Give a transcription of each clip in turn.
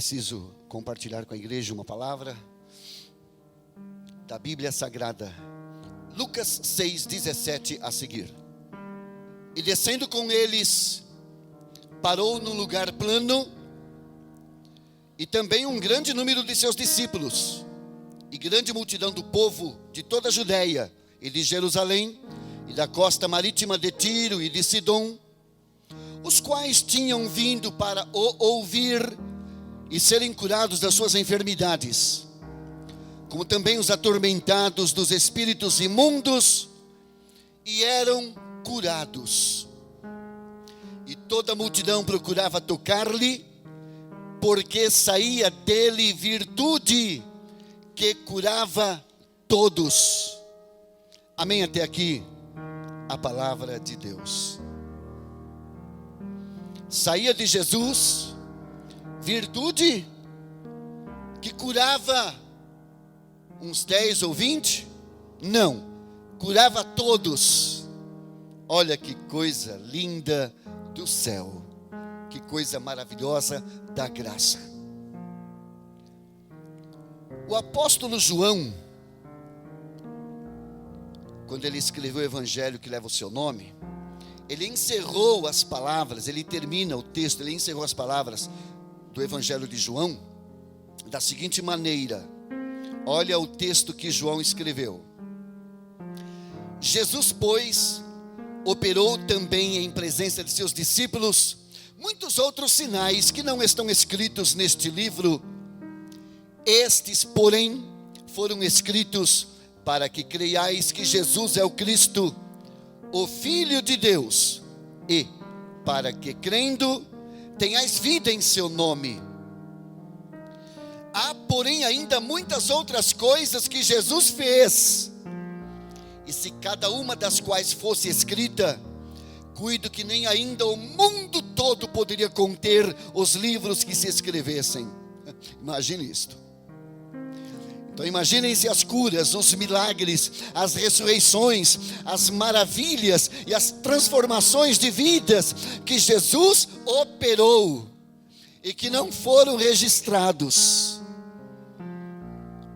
preciso compartilhar com a igreja uma palavra da Bíblia Sagrada. Lucas 6:17 a seguir. E descendo com eles, parou num lugar plano, e também um grande número de seus discípulos, e grande multidão do povo de toda a Judéia, e de Jerusalém, e da costa marítima de Tiro e de Sidom, os quais tinham vindo para o ouvir e serem curados das suas enfermidades, como também os atormentados dos espíritos imundos, e eram curados. E toda a multidão procurava tocar-lhe, porque saía dele virtude que curava todos. Amém? Até aqui a palavra de Deus. Saía de Jesus virtude que curava uns 10 ou 20? Não, curava todos. Olha que coisa linda do céu, que coisa maravilhosa da graça. O apóstolo João, quando ele escreveu o evangelho que leva o seu nome, ele encerrou as palavras, ele termina o texto, ele encerrou as palavras do evangelho de João da seguinte maneira. Olha o texto que João escreveu. Jesus, pois, operou também em presença de seus discípulos muitos outros sinais que não estão escritos neste livro. Estes, porém, foram escritos para que creiais que Jesus é o Cristo, o Filho de Deus, e para que, crendo, tenhais vida em seu nome. Há, porém, ainda muitas outras coisas que Jesus fez, e se cada uma das quais fosse escrita, cuido que nem ainda o mundo todo poderia conter os livros que se escrevessem. Imagine isto. Então imaginem-se as curas, os milagres, as ressurreições, as maravilhas e as transformações de vidas que Jesus operou e que não foram registrados.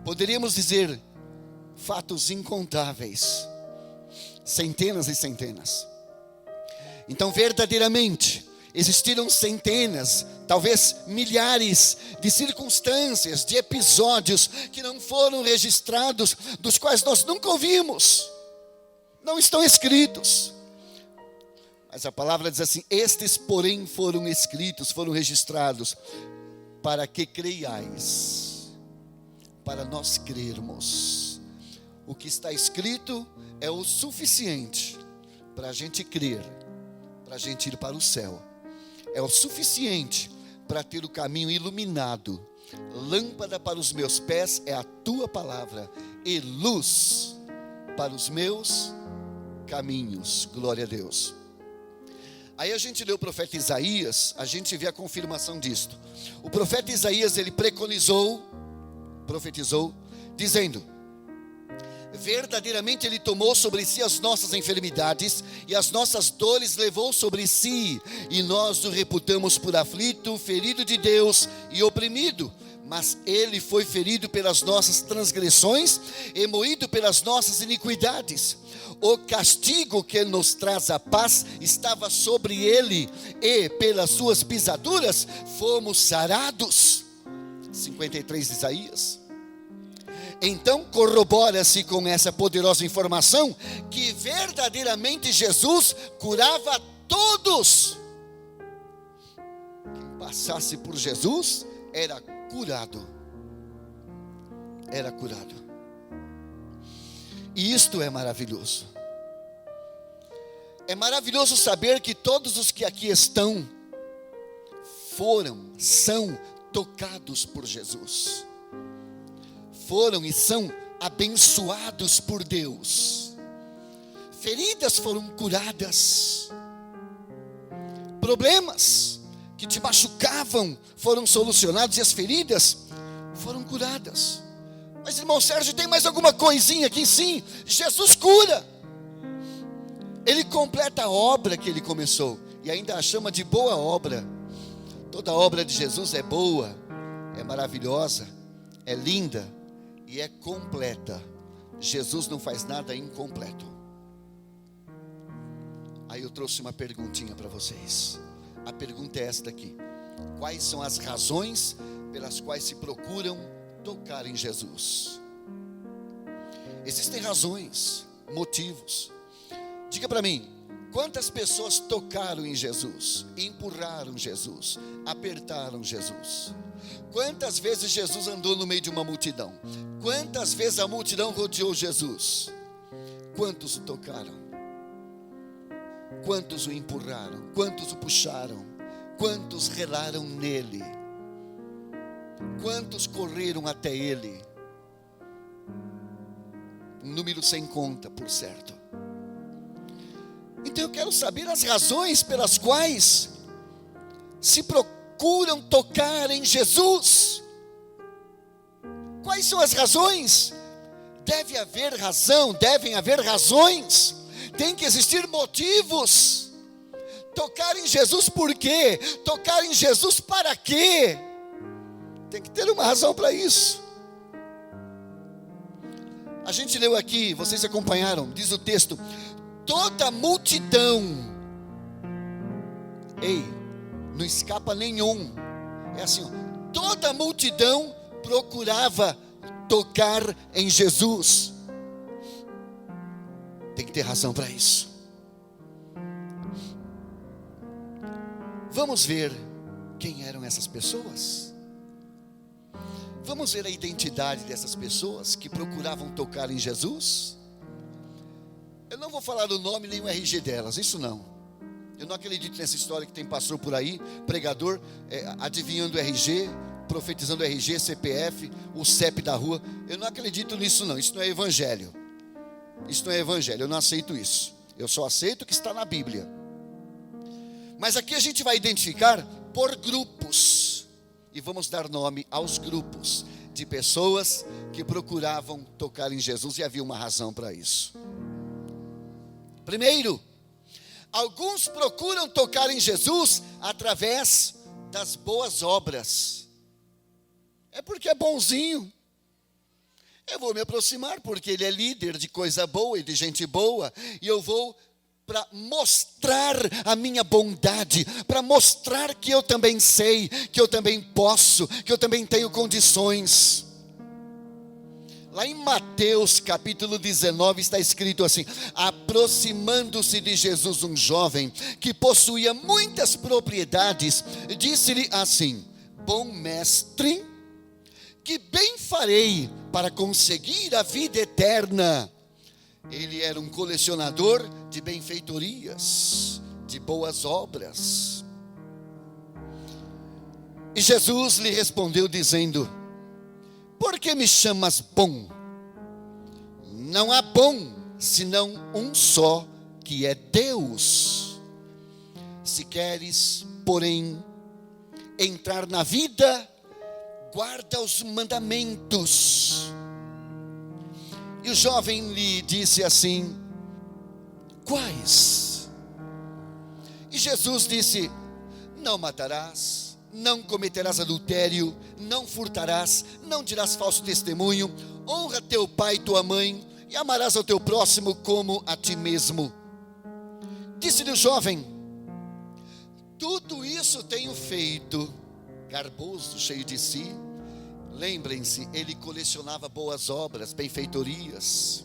Poderíamos dizer fatos incontáveis, centenas e centenas. Então verdadeiramente existiram centenas, talvez milhares de circunstâncias, de episódios que não foram registrados, dos quais nós nunca ouvimos, não estão escritos. Mas a palavra diz assim: estes porém foram escritos, foram registrados, para que creiais, para nós crermos. O que está escrito é o suficiente para a gente crer, para a gente ir para o céu. É o suficiente para ter o caminho iluminado. Lâmpada para os meus pés é a tua palavra, e luz para os meus caminhos. Glória a Deus. Aí a gente lê o profeta Isaías, a gente vê a confirmação disto. O profeta Isaías, ele profetizou, dizendo: verdadeiramente ele tomou sobre si as nossas enfermidades e as nossas dores levou sobre si, e nós o reputamos por aflito, ferido de Deus e oprimido. Mas ele foi ferido pelas nossas transgressões e moído pelas nossas iniquidades. O castigo que nos traz a paz estava sobre ele, e pelas suas pisaduras fomos sarados. 53 de Isaías. Então corrobora-se com essa poderosa informação que verdadeiramente Jesus curava todos. Quem passasse por Jesus era curado. Era curado. E isto é maravilhoso. É maravilhoso saber que todos os que aqui estão são tocados por Jesus. Foram e são abençoados por Deus. Feridas foram curadas. Problemas que te machucavam foram solucionados e as feridas foram curadas. Mas irmão Sérgio, tem mais alguma coisinha aqui? Sim, Jesus cura. Ele completa a obra que ele começou e ainda a chama de boa obra. Toda obra de Jesus é boa, é maravilhosa, é linda e é completa. Jesus não faz nada incompleto. Aí eu trouxe uma perguntinha para vocês. A pergunta é esta aqui: quais são as razões pelas quais se procuram tocar em Jesus? Existem razões, motivos. Diga para mim, quantas pessoas tocaram em Jesus, empurraram Jesus, apertaram Jesus? Quantas vezes Jesus andou no meio de uma multidão? Quantas vezes a multidão rodeou Jesus? Quantos o tocaram? Quantos o empurraram? Quantos o puxaram? Quantos relaram nele? Quantos correram até ele? Um número sem conta, por certo. Então eu quero saber as razões pelas quais se procuram tocar em Jesus. Quais são as razões? Devem haver razões. Tem que existir motivos. Tocar em Jesus por quê? Tocar em Jesus para quê? Tem que ter uma razão para isso. A gente leu aqui, vocês acompanharam, diz o texto: toda a multidão, não escapa nenhum, é assim, toda a multidão procurava tocar em Jesus. Tem que ter razão para isso. Vamos ver quem eram essas pessoas. Vamos ver a identidade dessas pessoas que procuravam tocar em Jesus. Eu não vou falar o nome nem o RG delas, isso não. Eu não acredito nessa história que tem pastor por aí, pregador, adivinhando RG, profetizando RG, CPF, o CEP da rua. Eu não acredito nisso não, isso não é evangelho. Isso não é evangelho, eu não aceito isso. Eu só aceito o que está na Bíblia. Mas aqui a gente vai identificar por grupos. E vamos dar nome aos grupos de pessoas que procuravam tocar em Jesus, e havia uma razão para isso. Primeiro, alguns procuram tocar em Jesus através das boas obras. É porque é bonzinho. Eu vou me aproximar porque ele é líder de coisa boa e de gente boa, e eu vou para mostrar a minha bondade, para mostrar que eu também sei, que eu também posso, que eu também tenho condições. Lá em Mateus capítulo 19 está escrito assim: aproximando-se de Jesus um jovem que possuía muitas propriedades, disse-lhe assim: bom mestre, que bem farei para conseguir a vida eterna? Ele era um colecionador de benfeitorias, de boas obras. E Jesus lhe respondeu dizendo: por que me chamas bom? Não há bom, senão um só, que é Deus. Se queres, porém, entrar na vida, guarda os mandamentos. E o jovem lhe disse assim: quais? E Jesus disse: não matarás, não cometerás adultério, não furtarás, não dirás falso testemunho, honra teu pai e tua mãe, e amarás ao teu próximo como a ti mesmo. Disse-lhe o jovem: tudo isso tenho feito. Garboso, cheio de si. Lembrem-se, ele colecionava boas obras, benfeitorias.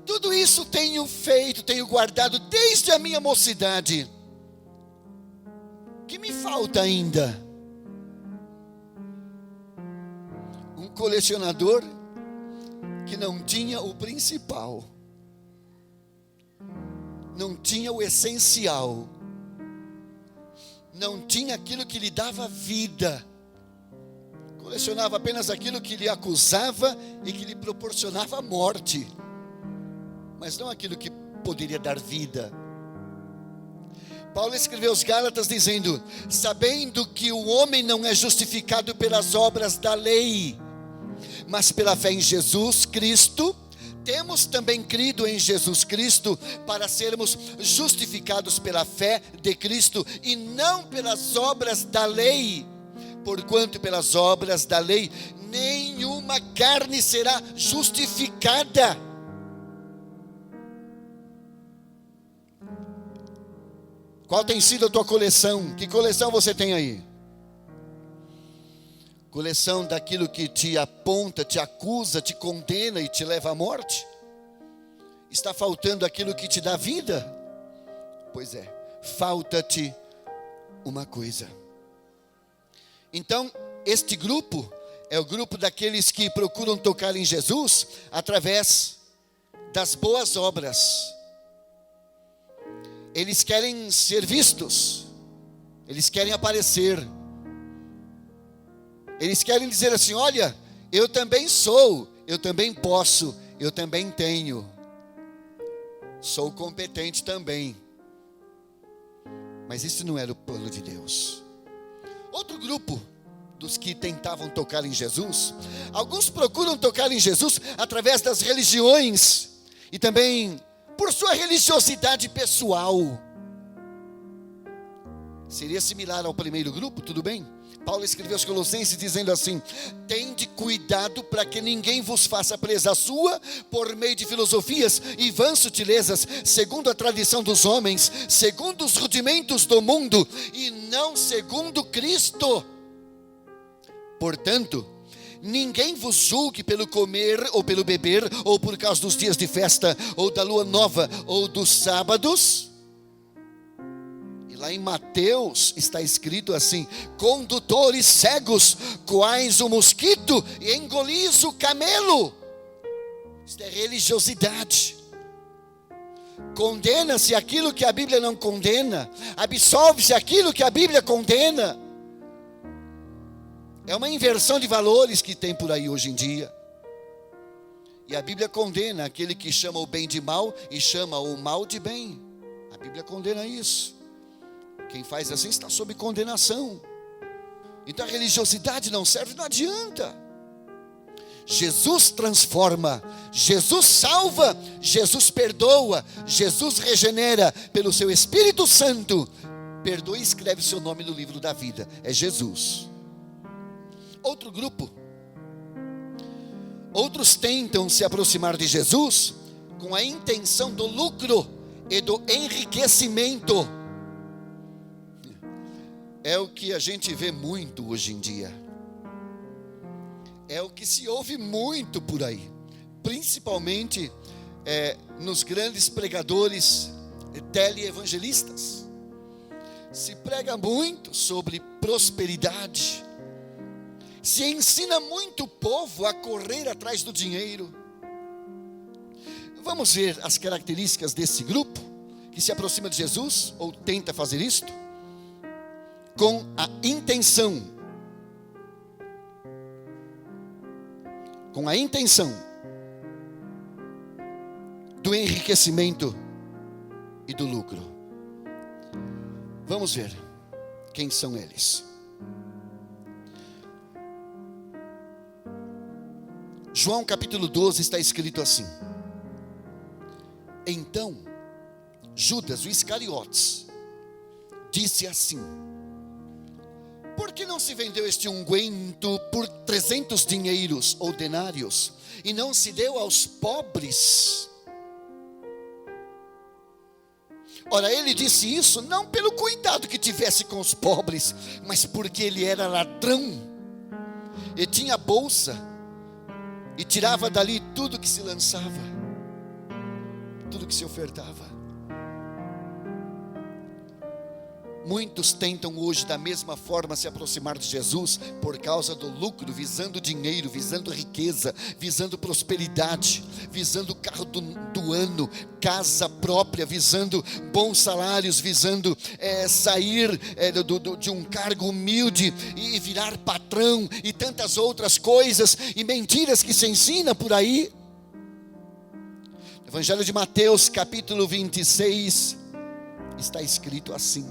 Tudo isso tenho feito, tenho guardado desde a minha mocidade. O que me falta ainda? Um colecionador que não tinha o principal, não tinha o essencial, não tinha aquilo que lhe dava vida. Colecionava apenas aquilo que lhe acusava e que lhe proporcionava morte, mas não aquilo que poderia dar vida. Paulo escreveu aos Gálatas dizendo: sabendo que o homem não é justificado pelas obras da lei, mas pela fé em Jesus Cristo, temos também crido em Jesus Cristo para sermos justificados pela fé de Cristo e não pelas obras da lei, porquanto pelas obras da lei nenhuma carne será justificada. Qual tem sido a tua coleção? Que coleção você tem aí? Coleção daquilo que te aponta, te acusa, te condena e te leva à morte? Está faltando aquilo que te dá vida? Pois é, falta-te uma coisa. Então, este grupo é o grupo daqueles que procuram tocar em Jesus através das boas obras. Eles querem ser vistos, eles querem aparecer, eles querem dizer assim: olha, eu também sou, eu também posso, eu também tenho, sou competente também. Mas isso não era o plano de Deus. Outro grupo dos que tentavam tocar em Jesus, alguns procuram tocar em Jesus através das religiões e também por sua religiosidade pessoal. Seria similar ao primeiro grupo, tudo bem? Paulo escreveu aos Colossenses dizendo assim: tende cuidado para que ninguém vos faça presa sua por meio de filosofias e vãs sutilezas, segundo a tradição dos homens, segundo os rudimentos do mundo e não segundo Cristo. Portanto, ninguém vos julgue pelo comer ou pelo beber, ou por causa dos dias de festa, ou da lua nova, ou dos sábados. E lá em Mateus está escrito assim: condutores cegos, quais o mosquito, e engolis o camelo. Isso é religiosidade. Condena-se aquilo que a Bíblia não condena, absolve-se aquilo que a Bíblia condena. É uma inversão de valores que tem por aí hoje em dia. E a Bíblia condena aquele que chama o bem de mal e chama o mal de bem. A Bíblia condena isso. Quem faz assim está sob condenação. Então a religiosidade não serve, não adianta. Jesus transforma, Jesus salva, Jesus perdoa, Jesus regenera pelo seu Espírito Santo. Perdoa e escreve seu nome no livro da vida. É Jesus. Outro grupo, outros tentam se aproximar de Jesus com a intenção do lucro e do enriquecimento. É o que a gente vê muito hoje em dia, é o que se ouve muito por aí, principalmente nos grandes pregadores teleevangelistas. Se prega muito sobre prosperidade, se ensina muito o povo a correr atrás do dinheiro. Vamos ver as características desse grupo que se aproxima de Jesus, ou tenta fazer isto, com a intenção do enriquecimento e do lucro. Vamos ver quem são eles. João capítulo 12 está escrito assim: então Judas, o Iscariotes, disse assim: por que não se vendeu este unguento por 300 dinheiros ou denários e não se deu aos pobres? Ora, ele disse isso não pelo cuidado que tivesse com os pobres, mas porque ele era ladrão e tinha bolsa e tirava dali tudo que se lançava, tudo que se ofertava. Muitos tentam hoje da mesma forma se aproximar de Jesus por causa do lucro, visando dinheiro, visando riqueza, visando prosperidade, visando o carro do ano, casa própria, visando bons salários, visando sair de um cargo humilde e virar patrão, e tantas outras coisas e mentiras que se ensina por aí. Evangelho de Mateus capítulo 26 está escrito assim: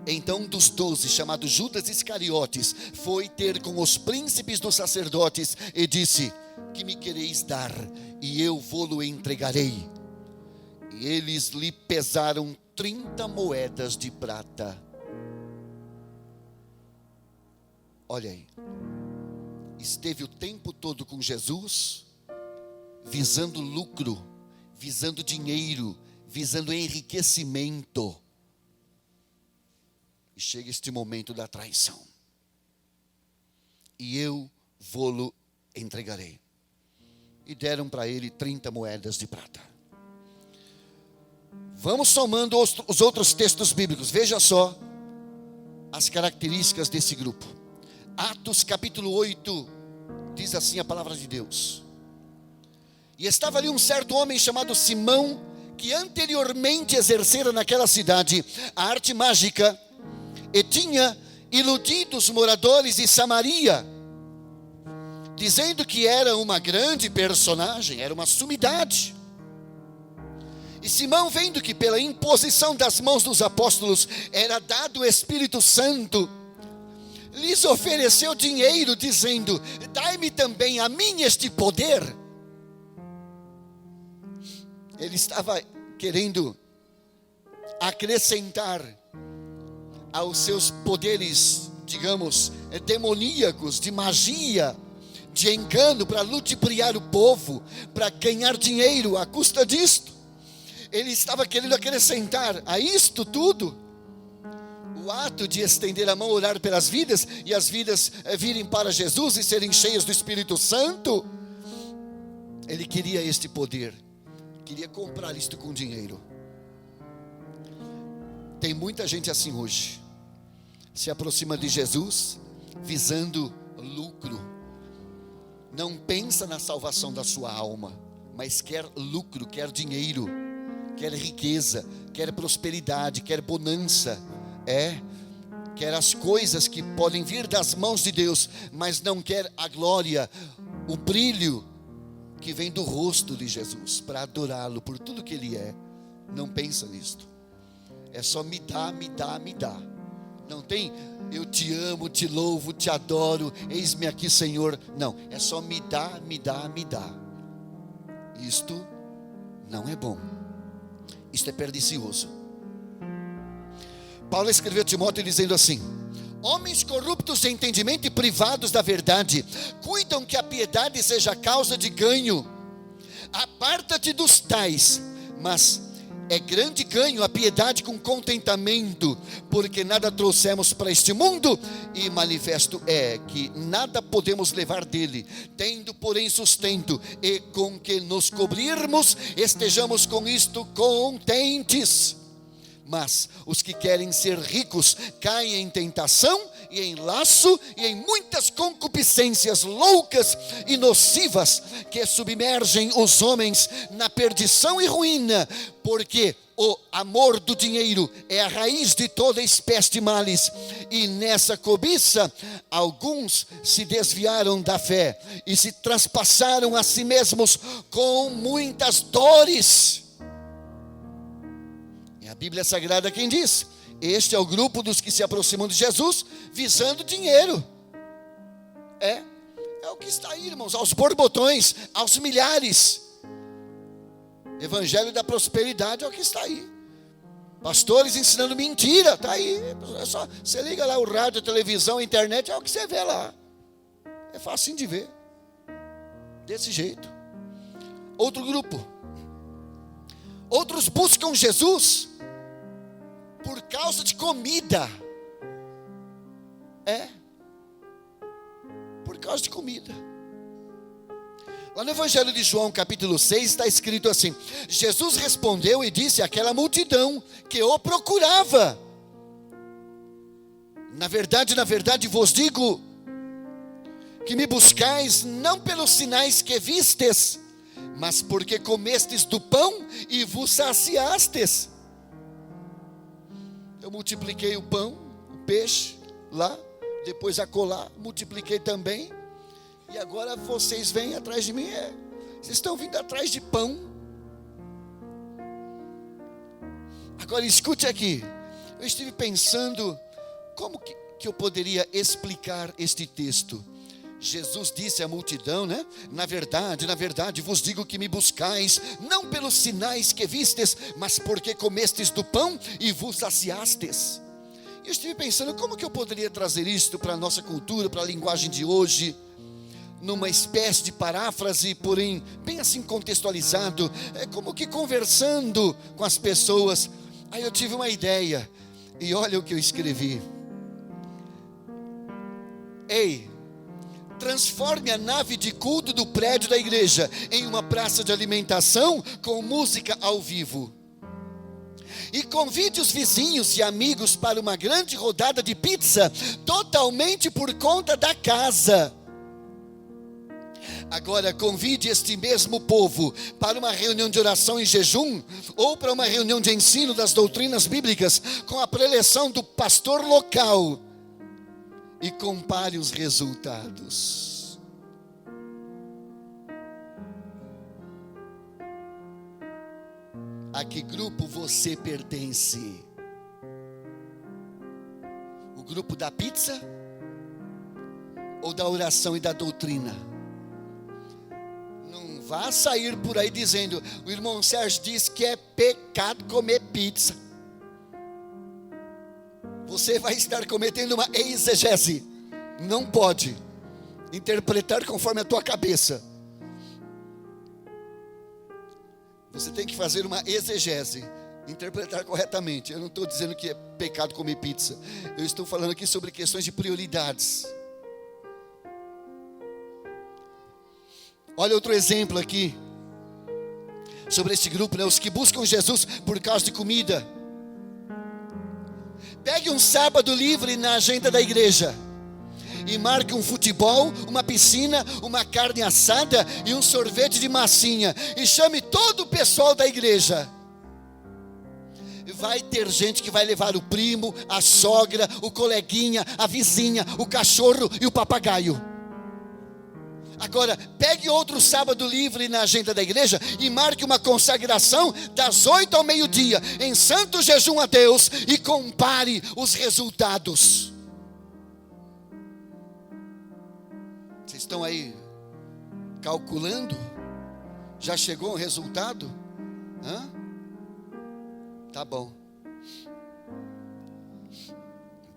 então um dos 12, chamado Judas Iscariotes, foi ter com os príncipes dos sacerdotes e disse: que me quereis dar, e eu vô-lo entregarei. E eles lhe pesaram 30 moedas de prata. olha aí, esteve o tempo todo com Jesus, visando lucro, visando dinheiro, visando enriquecimento. E chega este momento da traição. E eu vou-lo entregarei. E deram para ele 30 moedas de prata. Vamos somando os outros textos bíblicos. Veja só as características desse grupo. Atos capítulo 8, diz assim a palavra de Deus. E estava ali um certo homem chamado Simão, que anteriormente exercera naquela cidade a arte mágica, e tinha iludido os moradores de Samaria, dizendo que era uma grande personagem, era uma sumidade. E Simão, vendo que pela imposição das mãos dos apóstolos era dado o Espírito Santo, lhes ofereceu dinheiro, dizendo: dai-me também a mim este poder. Ele estava querendo acrescentar aos seus poderes, digamos, demoníacos, de magia, de engano, para ludibriar o povo, para ganhar dinheiro à custa disto. Ele estava querendo acrescentar a isto tudo o ato de estender a mão, orar pelas vidas, e as vidas virem para Jesus e serem cheias do Espírito Santo. Ele queria este poder, queria comprar isto com dinheiro. Tem muita gente assim hoje, se aproxima de Jesus visando lucro, não pensa na salvação da sua alma, mas quer lucro, quer dinheiro, quer riqueza, quer prosperidade, quer bonança, quer as coisas que podem vir das mãos de Deus, mas não quer a glória, o brilho que vem do rosto de Jesus, para adorá-lo por tudo que Ele é. Não pensa nisto, é só me dá, me dá, me dá. Não tem, eu te amo, te louvo, te adoro, eis-me aqui, Senhor. Não, é só me dá, me dá, me dá. Isto não é bom, isto é pernicioso. Paulo escreveu a Timóteo dizendo assim: homens corruptos de entendimento e privados da verdade, cuidam que a piedade seja causa de ganho. Aparta-te dos tais, mas é grande ganho a piedade com contentamento, porque nada trouxemos para este mundo, e manifesto é que nada podemos levar dele. Tendo porém sustento e com que nos cobrirmos, estejamos com isto contentes. Mas os que querem ser ricos caem em tentação e em laço e em muitas concupiscências loucas e nocivas, que submergem os homens na perdição e ruína, porque o amor do dinheiro é a raiz de toda espécie de males, e nessa cobiça alguns se desviaram da fé e se traspassaram a si mesmos com muitas dores. A Bíblia Sagrada quem diz? Este é o grupo dos que se aproximam de Jesus visando dinheiro. É o que está aí, irmãos, aos borbotões, aos milhares. Evangelho da prosperidade é o que está aí. Pastores ensinando mentira, está aí. É só, você liga lá o rádio, a televisão, a internet, é o que você vê lá. É fácil de ver. Desse jeito. Outro grupo. Outros buscam Jesus por causa de comida. Por causa de comida. Lá no Evangelho de João, capítulo 6, está escrito assim: Jesus respondeu e disse àquela multidão que o procurava: na verdade vos digo, que me buscais não pelos sinais que vistes, mas porque comestes do pão e vos saciastes. Eu multipliquei o pão, o peixe lá, depois acolá, multipliquei também, e agora vocês vêm atrás de mim. Vocês estão vindo atrás de pão. Agora escute aqui, eu estive pensando como que eu poderia explicar este texto. Jesus disse à multidão, na verdade vos digo que me buscais, não pelos sinais que vistes, mas porque comestes do pão e vos saciastes. E eu estive pensando, como que eu poderia trazer isto para a nossa cultura, para a linguagem de hoje, numa espécie de paráfrase, porém bem assim contextualizado, como que conversando com as pessoas. Aí eu tive uma ideia, e olha o que eu escrevi. Ei, transforme a nave de culto do prédio da igreja em uma praça de alimentação com música ao vivo. E convide os vizinhos e amigos para uma grande rodada de pizza, totalmente por conta da casa. Agora convide este mesmo povo para uma reunião de oração e jejum, ou para uma reunião de ensino das doutrinas bíblicas, com a preleção do pastor local, e compare os resultados. A que grupo você pertence? O grupo da pizza? Ou da oração e da doutrina? Não vá sair por aí dizendo, o irmão Sérgio diz que é pecado comer pizza. Você vai estar cometendo uma exegese. Não pode interpretar conforme a tua cabeça. Você tem que fazer uma exegese, interpretar corretamente. Eu não estou dizendo que é pecado comer pizza. Eu estou falando aqui sobre questões de prioridades. Olha outro exemplo aqui, sobre este grupo, os que buscam Jesus por causa de comida. Pegue um sábado livre na agenda da igreja e marque um futebol, uma piscina, uma carne assada e um sorvete de massinha, e chame todo o pessoal da igreja. Vai ter gente que vai levar o primo, a sogra, o coleguinha, a vizinha, o cachorro e o papagaio. Agora, pegue outro sábado livre na agenda da igreja e marque uma consagração das 8 ao meio-dia, em santo jejum a Deus, e compare os resultados. Vocês estão aí calculando? Já chegou o resultado? Tá bom.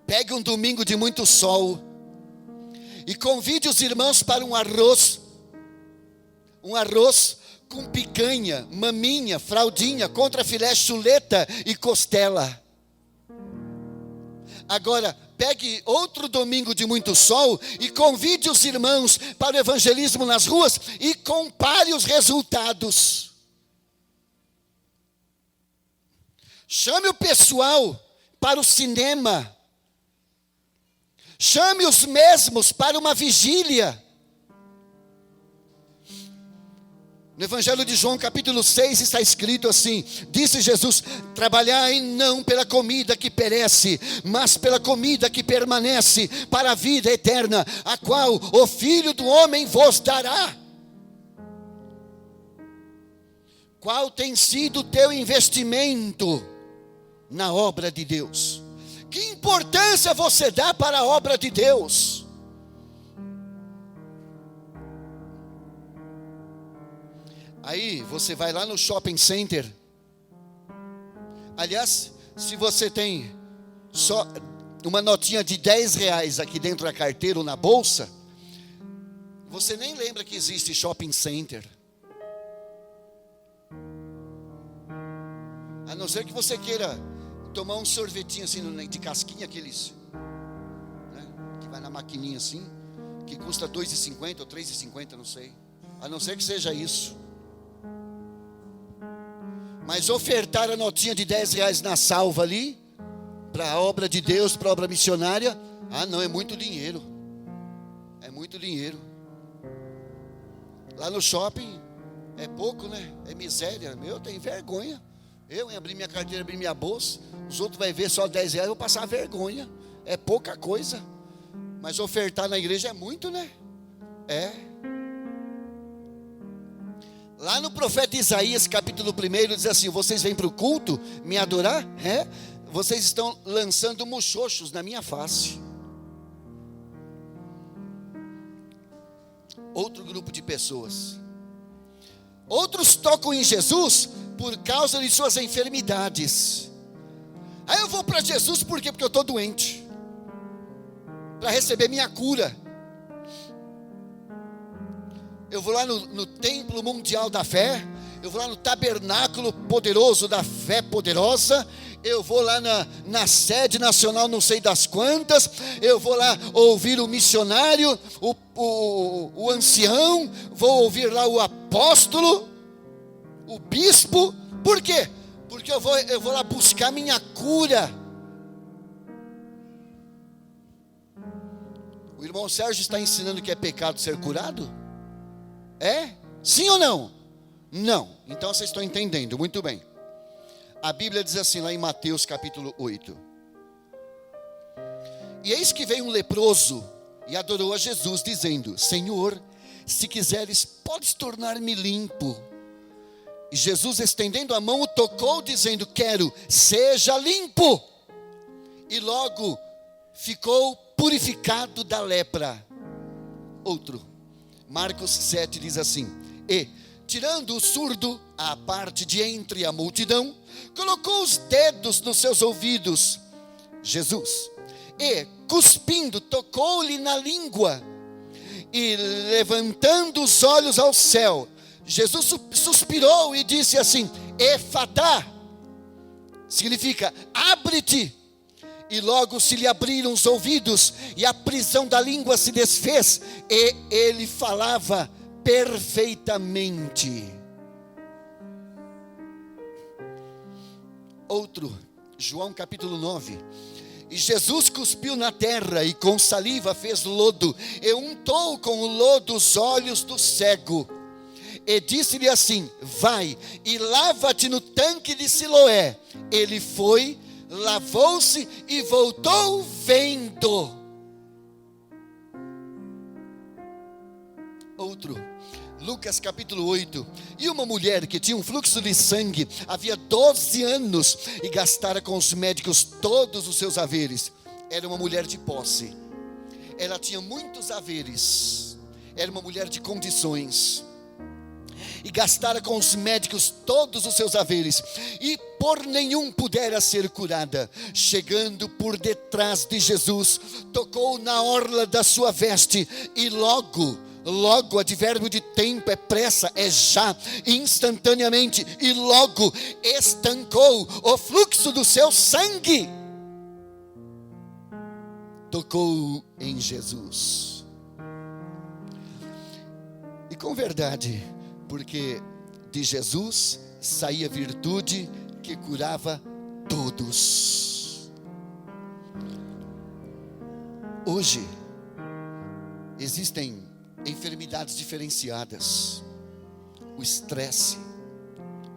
Pegue um domingo de muito sol e convide os irmãos para um arroz com picanha, maminha, fraldinha, contrafilé, chuleta e costela. Agora, pegue outro domingo de muito sol e convide os irmãos para o evangelismo nas ruas e compare os resultados. Chame o pessoal para o cinema. Chame os mesmos para uma vigília. No Evangelho de João, capítulo 6, está escrito assim: disse Jesus: trabalhai não pela comida que perece, mas pela comida que permanece para a vida eterna, a qual o Filho do Homem vos dará. Qual tem sido o teu investimento na obra de Deus? Que importância você dá para a obra de Deus? Aí você vai lá no shopping center. Aliás, se você tem só uma notinha de R$10 aqui dentro da carteira ou na bolsa, você nem lembra que existe shopping center. A não ser que você queira tomar um sorvetinho assim de casquinha, aqueles, né, que vai na maquininha assim, que custa R$2,50 ou R$3,50, não sei. A não ser que seja isso. Mas ofertar a notinha de R$10 na salva ali, para a obra de Deus, para a obra missionária, não, é muito dinheiro. É muito dinheiro. Lá no shopping, é pouco, né? É miséria. Eu tenho vergonha. Eu em abrir minha carteira, abrir minha bolsa, os outros vão ver só R$10, eu vou passar vergonha. É pouca coisa. Mas ofertar na igreja é muito, né? É. Lá no profeta Isaías, capítulo 1, diz assim: vocês vêm para o culto me adorar? Vocês estão lançando muxoxos na minha face. Outro grupo de pessoas. Outros tocam em Jesus por causa de suas enfermidades, Aí eu vou para Jesus, por quê? Porque eu estou doente, para receber minha cura. Eu vou lá no templo mundial da fé, eu vou lá no tabernáculo poderoso da fé poderosa, eu vou lá na sede nacional não sei das quantas, eu vou lá ouvir o missionário, o ancião, vou ouvir lá o apóstolo, o bispo. Por quê? Porque eu vou lá buscar minha cura. O irmão Sérgio está ensinando que é pecado ser curado? É? Sim ou não? Não. Então vocês estão entendendo, muito bem. A Bíblia diz assim lá em Mateus capítulo 8. E eis que veio um leproso e adorou a Jesus, dizendo: Senhor, se quiseres, podes tornar-me limpo. E Jesus, estendendo a mão, o tocou, dizendo: quero, seja limpo. E logo ficou purificado da lepra. Outro, Marcos 7 diz assim: e, tirando o surdo à parte de entre a multidão, colocou os dedos nos seus ouvidos, Jesus, e, cuspindo, tocou-lhe na língua, e levantando os olhos ao céu, Jesus suspirou e disse assim: Efatá, significa abre-te. E logo se lhe abriram os ouvidos, e a prisão da língua se desfez, e ele falava perfeitamente. Outro, João capítulo 9. E Jesus cuspiu na terra, e com saliva fez lodo, e untou com o lodo os olhos do cego, e disse-lhe assim: vai e lava-te no tanque de Siloé. Ele foi, lavou-se e voltou vendo. Outro, Lucas capítulo 8. E uma mulher que tinha um fluxo de sangue havia 12 anos e gastara com os médicos todos os seus haveres. Era uma mulher de posse, ela tinha muitos haveres, era uma mulher de condições, e gastara com os médicos todos os seus haveres, e por nenhum pudera ser curada. Chegando por detrás de Jesus, tocou na orla da sua veste, e logo, advérbio de tempo, é pressa, é já, instantaneamente, e logo estancou o fluxo do seu sangue. Tocou em Jesus. E com verdade, porque de Jesus saía virtude que curava todos. Hoje existem enfermidades diferenciadas: o estresse,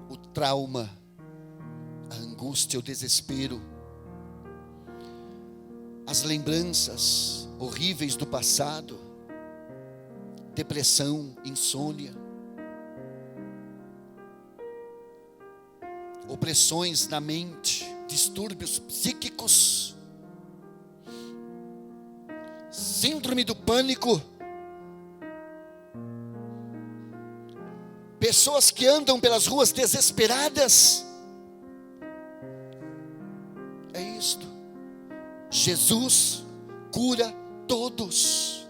o trauma, a angústia, o desespero, as lembranças horríveis do passado, depressão, insônia, opressões na mente, distúrbios psíquicos, síndrome do pânico, pessoas que andam pelas ruas desesperadas. É isto. Jesus cura todos.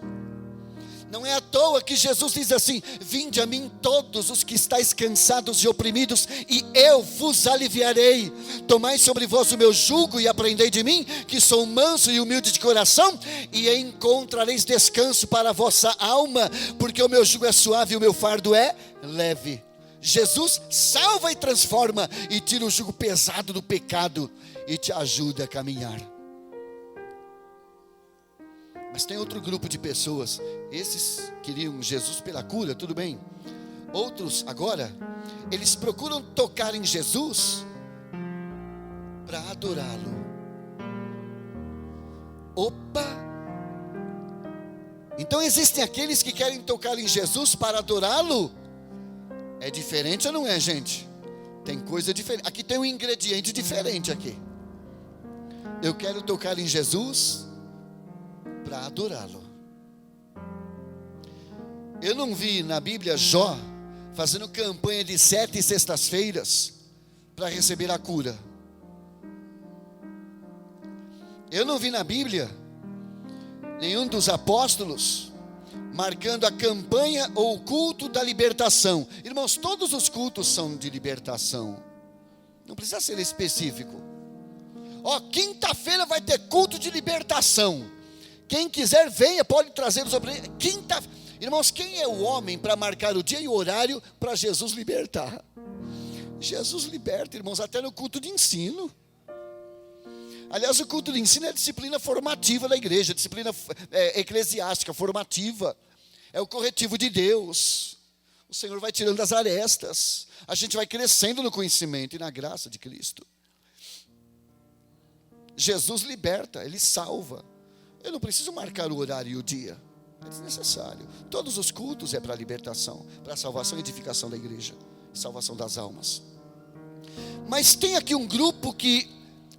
Não é à toa que Jesus diz assim: vinde a mim todos os que estáis cansados e oprimidos, e eu vos aliviarei. Tomai sobre vós o meu jugo e aprendei de mim, que sou manso e humilde de coração, e encontrareis descanso para a vossa alma, porque o meu jugo é suave e o meu fardo é leve. Jesus salva e transforma, e tira o jugo pesado do pecado, e te ajuda a caminhar. Mas tem outro grupo de pessoas, esses queriam Jesus pela cura, tudo bem. Outros agora, eles procuram tocar em Jesus para adorá-lo. Opa! Então existem aqueles que querem tocar em Jesus para adorá-lo. É diferente ou não é, gente? Tem coisa diferente. Aqui tem um ingrediente diferente aqui. Eu quero tocar em Jesus para adorá-lo. Eu não vi na Bíblia Jó fazendo campanha de 7 sextas-feiras para receber a cura. Eu não vi na Bíblia nenhum dos apóstolos marcando a campanha ou o culto da libertação. Irmãos, todos os cultos são de libertação. Não precisa ser específico. Quinta-feira vai ter culto de libertação. Quem quiser, venha, pode trazer os obreiros. Irmãos, quem é o homem para marcar o dia e o horário para Jesus libertar? Jesus liberta, irmãos, até no culto de ensino. Aliás, o culto de ensino é a disciplina formativa da igreja, disciplina eclesiástica, formativa. É o corretivo de Deus. O Senhor vai tirando as arestas. A gente vai crescendo no conhecimento e na graça de Cristo. Jesus liberta, Ele salva. Eu não preciso marcar o horário e o dia. É desnecessário. Todos os cultos é para a libertação, para a salvação e edificação da igreja, salvação das almas. Mas tem aqui um grupo que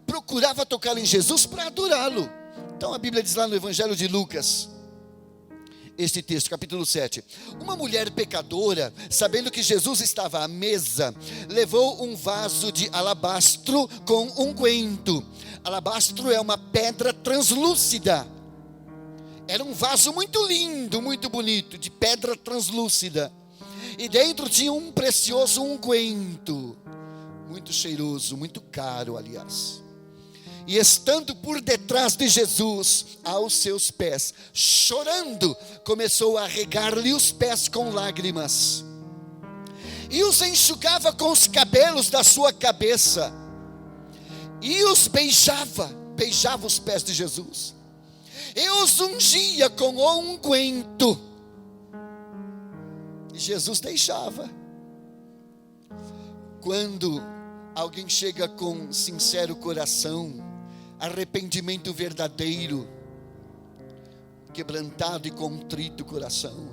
procurava tocar em Jesus para adorá-lo. Então a Bíblia diz lá no Evangelho de Lucas, este texto, capítulo 7. Uma mulher pecadora, sabendo que Jesus estava à mesa, levou um vaso de alabastro com unguento. Alabastro é uma pedra translúcida. Era um vaso muito lindo, muito bonito, de pedra translúcida. E dentro tinha um precioso unguento, muito cheiroso, muito caro, aliás. E estando por detrás de Jesus, aos seus pés, chorando, começou a regar-lhe os pés com lágrimas. E os enxugava com os cabelos da sua cabeça. E os beijava os pés de Jesus. E os ungia com o unguento. E Jesus deixava. Quando alguém chega com sincero coração, arrependimento verdadeiro, quebrantado e contrito coração,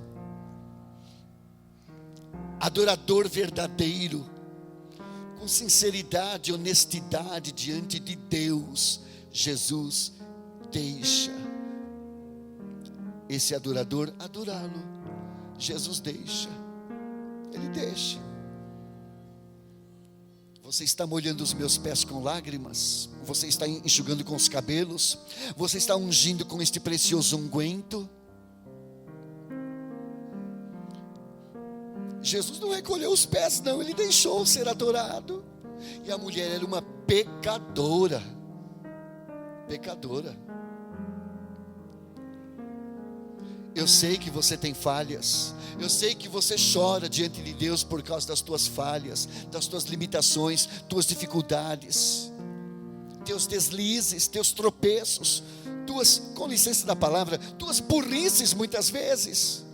adorador verdadeiro, com sinceridade, honestidade diante de Deus, Jesus deixa esse adorador adorá-lo. Jesus deixa, Ele deixa. Você está molhando os meus pés com lágrimas? Você está enxugando com os cabelos? Você está ungindo com este precioso unguento? Jesus não recolheu os pés, não. Ele deixou ser adorado. E a mulher era uma pecadora. Pecadora. Eu sei que você tem falhas. Eu sei que você chora diante de Deus por causa das tuas falhas, das tuas limitações, tuas dificuldades, teus deslizes, teus tropeços, tuas, com licença da palavra, tuas burrices muitas vezes.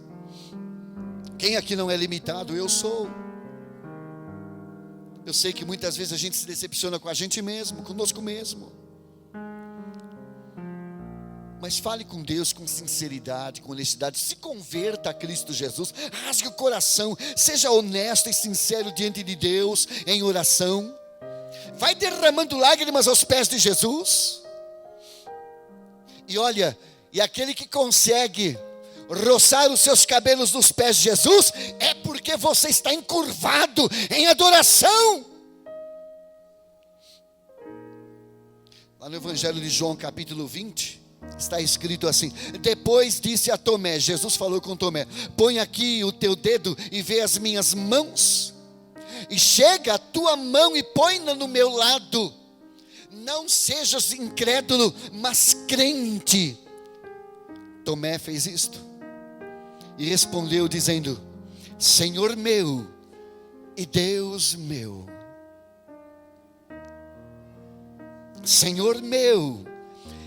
Quem aqui não é limitado? Eu sou. Eu sei que muitas vezes a gente se decepciona com a gente mesmo, conosco mesmo. Mas fale com Deus com sinceridade, com honestidade. Se converta a Cristo Jesus. Rasgue o coração. Seja honesto e sincero diante de Deus em oração. Vai derramando lágrimas aos pés de Jesus. E olha, e aquele que consegue roçar os seus cabelos nos pés de Jesus, é porque você está encurvado em adoração. Lá no Evangelho de João, capítulo 20, está escrito assim: depois disse a Tomé, Jesus falou com Tomé: põe aqui o teu dedo e vê as minhas mãos, e chega a tua mão e põe-na no meu lado, não sejas incrédulo, mas crente. Tomé fez isto e respondeu dizendo: Senhor meu e Deus meu. Senhor meu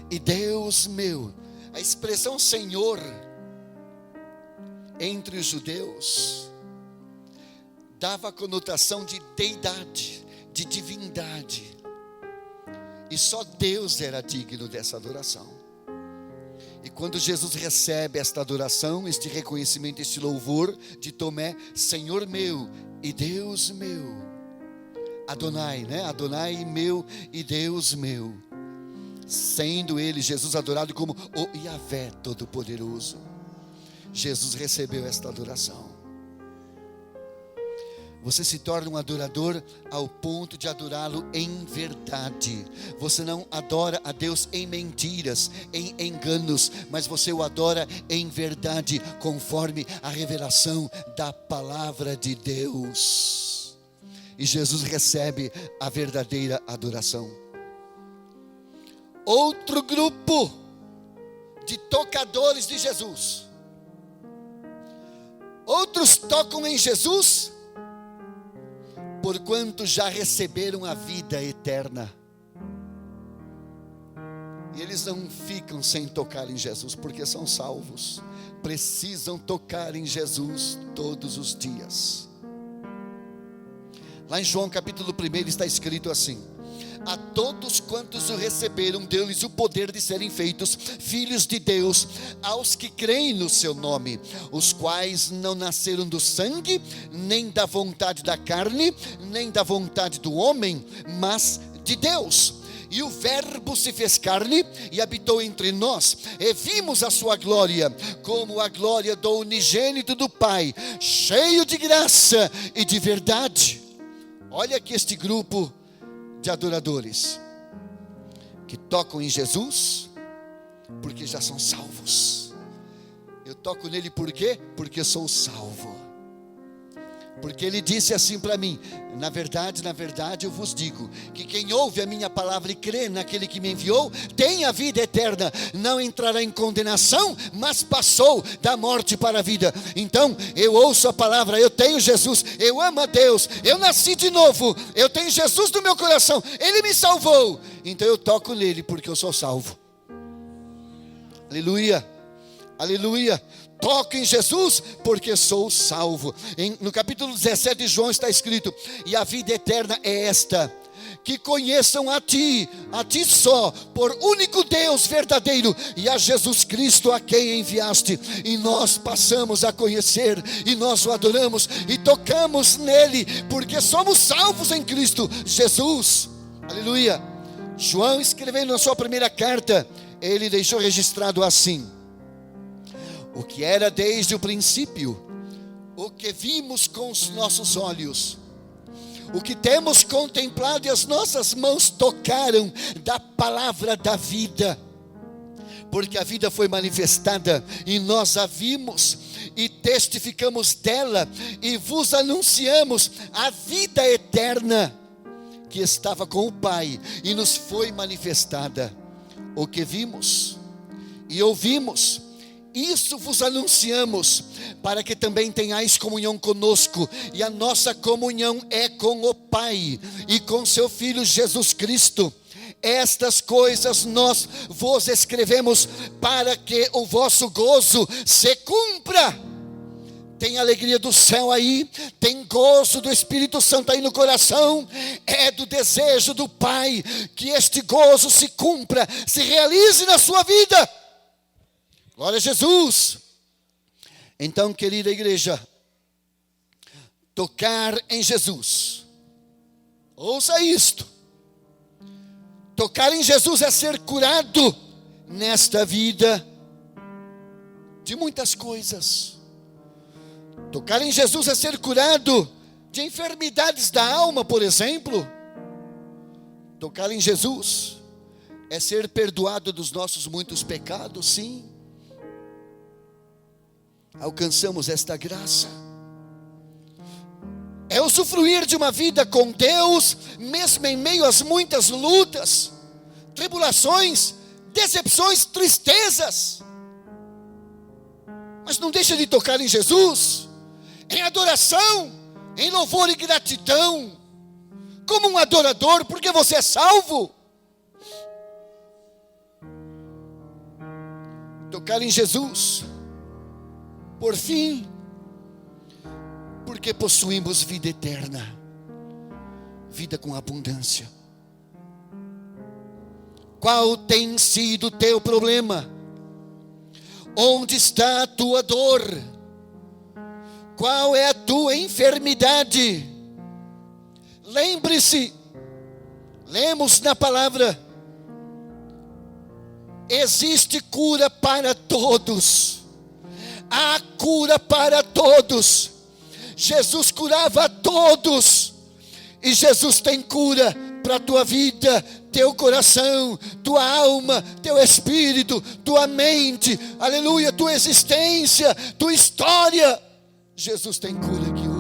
e Deus meu. A expressão Senhor entre os judeus dava a conotação de deidade, de divindade, e só Deus era digno dessa adoração. E quando Jesus recebe esta adoração, este reconhecimento, este louvor de Tomé, Senhor meu e Deus meu, Adonai, né? Adonai meu e Deus meu, sendo ele, Jesus, adorado como o Yahvé Todo-Poderoso. Jesus recebeu esta adoração. você se torna um adorador ao ponto de adorá-lo em verdade. Você não adora a Deus em mentiras, em enganos, mas você o adora em verdade, conforme a revelação da palavra de Deus. E Jesus recebe a verdadeira adoração. Outro grupo de tocadores de Jesus. Outros tocam em Jesus porquanto já receberam a vida eterna. E eles não ficam sem tocar em Jesus, porque são salvos. Precisam tocar em Jesus todos os dias. Lá em João capítulo 1 está escrito assim: a todos quantos o receberam, deu-lhes o poder de serem feitos filhos de Deus, aos que creem no seu nome, os quais não nasceram do sangue, nem da vontade da carne, nem da vontade do homem, mas de Deus. E o verbo se fez carne e habitou entre nós, e vimos a sua glória, como a glória do unigênito do Pai, cheio de graça e de verdade. Olha aqui este grupo de adoradores que tocam em Jesus porque já são salvos. Eu toco nele por quê? Porque sou salvo. Porque ele disse assim para mim: na verdade eu vos digo, que quem ouve a minha palavra e crê naquele que me enviou, tem a vida eterna, não entrará em condenação, mas passou da morte para a vida. Então, eu ouço a palavra, eu tenho Jesus, eu amo a Deus, eu nasci de novo, eu tenho Jesus no meu coração, Ele me salvou, então eu toco nele porque eu sou salvo. Aleluia, aleluia. Toco em Jesus porque sou salvo. No capítulo 17 de João está escrito: e a vida eterna é esta, que conheçam a ti só, por único Deus verdadeiro, e a Jesus Cristo a quem enviaste. E nós passamos a conhecer, e nós o adoramos, e tocamos nele, porque somos salvos em Cristo Jesus. Aleluia. João, escrevendo na sua primeira carta, ele deixou registrado assim: o que era desde o princípio, o que vimos com os nossos olhos, o que temos contemplado e as nossas mãos tocaram da palavra da vida, porque a vida foi manifestada e nós a vimos e testificamos dela e vos anunciamos a vida eterna que estava com o Pai e nos foi manifestada. O que vimos e ouvimos, isso vos anunciamos, para que também tenhais comunhão conosco, e a nossa comunhão é com o Pai e com seu Filho Jesus Cristo. Estas coisas nós vos escrevemos para que o vosso gozo se cumpra. Tem alegria do céu aí, tem gozo do Espírito Santo aí no coração. É do desejo do Pai que este gozo se cumpra, se realize na sua vida. Glória a Jesus. Então, querida igreja, tocar em Jesus, ouça isto: tocar em Jesus é ser curado nesta vida de muitas coisas. Tocar em Jesus é ser curado de enfermidades da alma, por exemplo. Tocar em Jesus é ser perdoado dos nossos muitos pecados, sim. Alcançamos esta graça. É usufruir de uma vida com Deus, mesmo em meio às muitas lutas, tribulações, decepções, tristezas. Mas não deixa de tocar em Jesus, em adoração, em louvor e gratidão, como um adorador, porque você é salvo. Tocar em Jesus, por fim, porque possuímos vida eterna, vida com abundância. Qual tem sido o teu problema? Onde está a tua dor? Qual é a tua enfermidade? Lembre-se, lemos na palavra, existe cura para todos. Há cura para todos. Jesus curava a todos. E Jesus tem cura para a tua vida, teu coração, tua alma, teu espírito, tua mente, aleluia, tua existência, tua história. Jesus tem cura aqui hoje.